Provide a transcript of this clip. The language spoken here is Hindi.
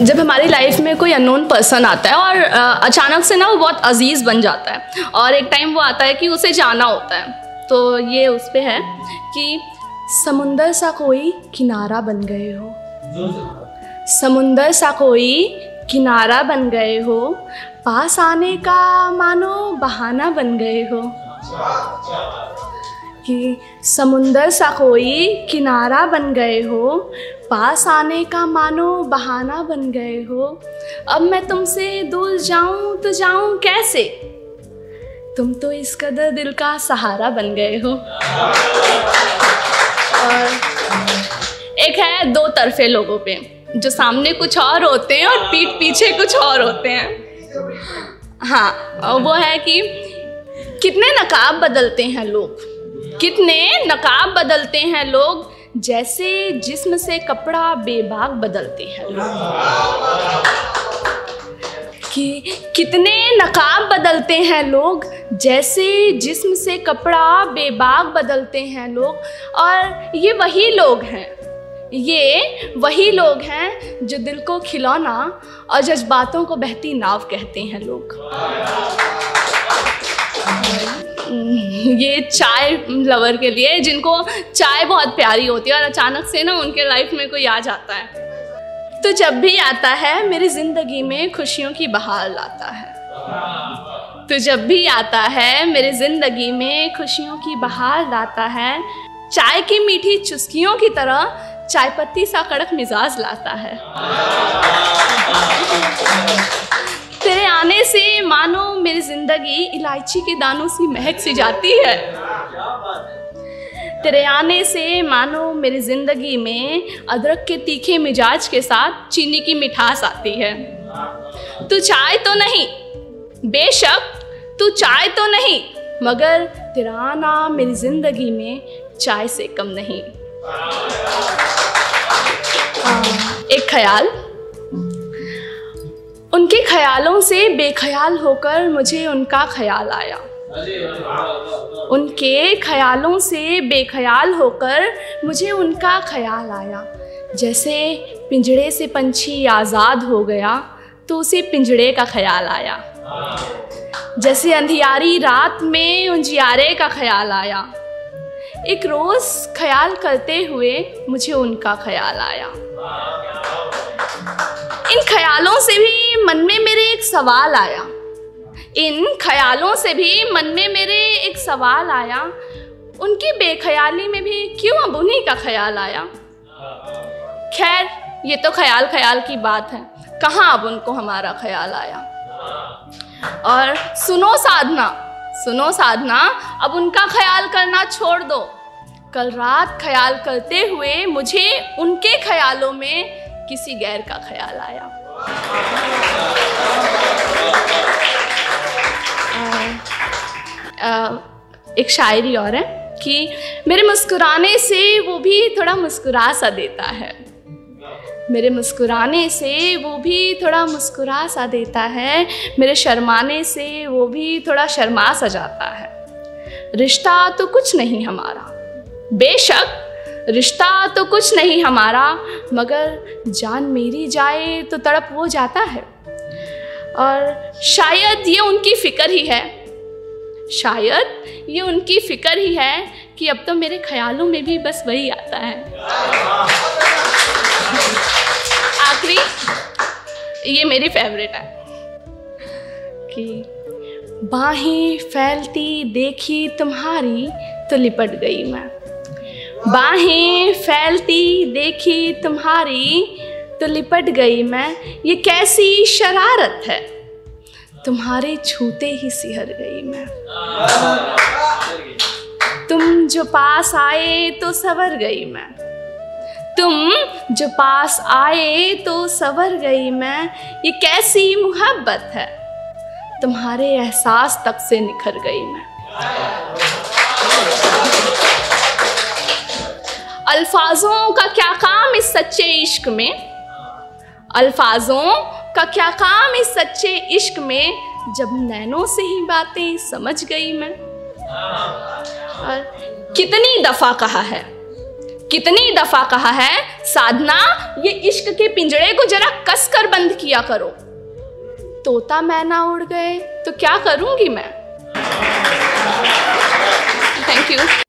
जब हमारी लाइफ में कोई अननोन पर्सन आता है और अचानक से ना वो बहुत अजीज़ बन जाता है और एक टाइम वो आता है कि उसे जाना होता है, तो ये उस पे है कि समुंदर सा कोई किनारा बन गए हो, समुंदर सा कोई किनारा बन गए हो, पास आने का मानो बहाना बन गए हो। कि समुंदर सा कोई किनारा बन गए हो, पास आने का मानो बहाना बन गए हो। अब मैं तुमसे दूर जाऊं तो जाऊं कैसे, तुम तो इस कदर दिल का सहारा बन गए हो। और एक है दो तरफे लोगों पे, जो सामने कुछ और होते हैं और पीठ पीछे कुछ और होते हैं। हाँ, और वो है कि कितने नकाब बदलते हैं लोग, कितने नकाब बदलते हैं लोग, जैसे जिस्म से कपड़ा बेबाक बदलते हैं लोग। कि कितने नकाब बदलते हैं लोग, जैसे जिस्म से कपड़ा बेबाक बदलते हैं लोग। और ये वही लोग हैं, ये वही लोग हैं जो दिल को खिलौना और जज्बातों को बहती नाव कहते हैं लोग। ये चाय लवर के लिए, जिनको चाय बहुत प्यारी होती है और अचानक से ना उनके लाइफ में कोई आ जाता है, तो जब भी आता है मेरी ज़िंदगी में खुशियों की बहार लाता है। तो जब भी आता है मेरी ज़िंदगी में खुशियों की बहार लाता है। चाय की मीठी चुस्कियों की तरह चाय पत्ती सा कड़क मिजाज लाता है। तेरे आने से मानो मेरी ज़िंदगी इलायची के दानों सी महक सी जाती है। तेरे आने से मानो मेरी ज़िंदगी में अदरक के तीखे मिजाज के साथ चीनी की मिठास आती है। तू चाय तो नहीं, बेशक तू चाय तो नहीं, मगर तेरा आना मेरी ज़िंदगी में चाय से कम नहीं। एक ख्याल, उनके ख्यालों से बेख्याल होकर मुझे उनका ख्याल आया। उनके ख्यालों से बेख्याल होकर मुझे उनका ख्याल आया। जैसे पिंजड़े से पंछी आज़ाद हो गया तो उसे पिंजड़े का ख्याल आया। जैसे अंधियारी रात में उजियारे का ख्याल आया। एक रोज़ ख्याल करते हुए मुझे उनका ख्याल आया। इन ख्यालों से भी मन में मेरे एक सवाल आया, इन ख्यालों से भी मन में मेरे एक सवाल आया, उनकी बेख्याली में भी क्यों अब उन्हीं का ख्याल आया। खैर, ये तो ख्याल ख्याल की बात है, कहाँ अब उनको हमारा ख्याल आया। और सुनो साधना, अब उनका ख्याल करना छोड़ दो। कल रात ख्याल करते हुए मुझे उनके ख्यालों में किसी गैर का ख्याल आया। एक शायरी और है कि मेरे मुस्कुराने से वो भी थोड़ा मुस्कुरा सा देता है, मेरे मुस्कुराने से वो भी थोड़ा मुस्कुरा सा देता है, मेरे शर्माने से वो भी थोड़ा शर्मा सा जाता है। रिश्ता तो कुछ नहीं हमारा, बेशक रिश्ता तो कुछ नहीं हमारा, मगर जान मेरी जाए तो तड़प वो जाता है। और शायद ये उनकी फ़िक्र ही है, शायद ये उनकी फ़िक्र ही है कि अब तो मेरे ख्यालों में भी बस वही आता है। आखिरी, ये मेरी फेवरेट है कि बाहें फैलती देखी तुम्हारी तो लिपट गई मैं, बाहें फैलती देखी तुम्हारी तो लिपट गई मैं। ये कैसी शरारत है, तुम्हारे छूते ही सिहर गई मैं। तुम जो पास आए तो सवर गई मैं, तुम जो पास आए तो सवर गई मैं। ये कैसी मोहब्बत है, तुम्हारे एहसास तक से निखर गई मैं। अल्फाजों का क्या काम इस सच्चे इश्क में, अल्फाजों का क्या काम इस सच्चे इश्क में, जब नैनों से ही बातें समझ गई मैं। और कितनी दफ़ा कहा है, कितनी दफा कहा है साधना, ये इश्क के पिंजड़े को जरा कस कर बंद किया करो। तोता मैना उड़ गए तो क्या करूंगी मैं। Thank you.